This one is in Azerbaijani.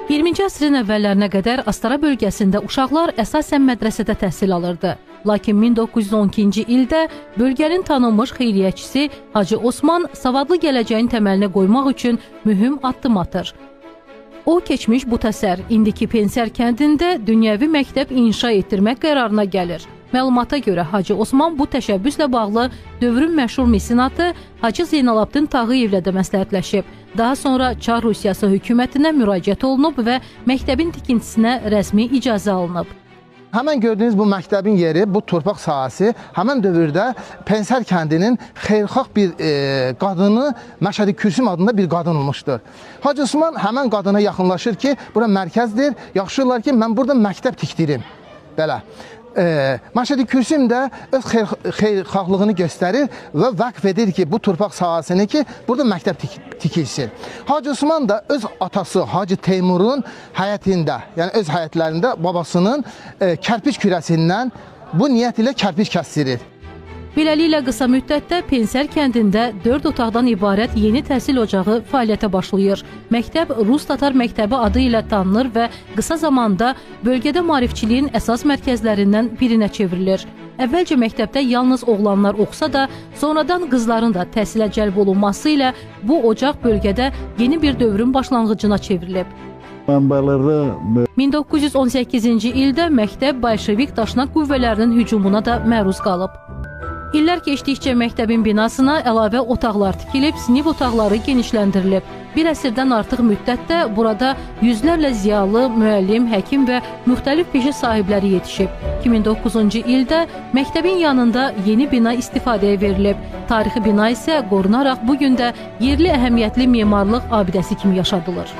20-ci əsrin əvvəllərinə qədər Astara bölgəsində uşaqlar əsasən mədrəsədə təhsil alırdı. Lakin 1912-ci ildə bölgənin tanınmış xeyriyyəçisi Hacı Osman savadlı gələcəyin təməlini qoymaq üçün mühüm addım atır. O, keçmiş Butəsər, indiki Pensər kəndində dünyəvi məktəb inşa etdirmək qərarına gəlir. Məlumata görə Hacı Osman bu təşəbbüslə bağlı dövrün məşhur mesenatı Hacı Zeynalabdin Tağıyevlə də məsləhətləşib. Daha sonra Çar Rusiyası hökumətinə müraciət olunub və məktəbin tikintisinə rəsmi icazə alınıb. Həmən gördüyünüz bu məktəbin yeri, bu torpaq sahəsi həmən dövrdə Pensər kəndinin xeyirxah bir qadını Məşədi Kürsüm adında bir qadın olmuşdur. Hacı Osman həmən qadına yaxınlaşır ki, bura mərkəzdir, yaxşı olar ki, mən burada məktəb tikdirim. Belə. Məşədi Kürsüm də öz xeyirxahlığını göstərir və vəqf edir ki, bu torpaq sahəsini ki, burada məktəb tikilsin. Hacı Osman da öz atası Hacı Teymurun həyətində, yəni öz həyətlərində babasının kərpiç kürəsindən bu niyyət ilə kərpiç kəsdirir. Beləliklə, qısa müddətdə Pensər kəndində 4 otaqdan ibarət yeni təhsil ocağı fəaliyyətə başlayır. Məktəb Rus-Tatar məktəbi adı ilə tanınır və qısa zamanda bölgədə maarifçiliyin əsas mərkəzlərindən birinə çevrilir. Əvvəlcə məktəbdə yalnız oğlanlar oxusa da, sonradan qızların da təhsilə cəlb olunması ilə bu ocaq bölgədə yeni bir dövrün başlanğıcına çevrilib. 1918-ci ildə məktəb Bolşevik daşnaq qüvvələrinin hücumuna da məruz qalıb. İllər keçdikcə məktəbin binasına əlavə otaqlar tikilib, sinif otaqları genişləndirilib. Bir əsrdən artıq müddətdə burada yüzlərlə ziyalı, müəllim, həkim və müxtəlif peşə sahibləri yetişib. 2009-cu ildə məktəbin yanında yeni bina istifadəyə verilib. Tarixi bina isə qorunaraq bugün də yerli əhəmiyyətli memarlıq abidəsi kimi yaşadılır.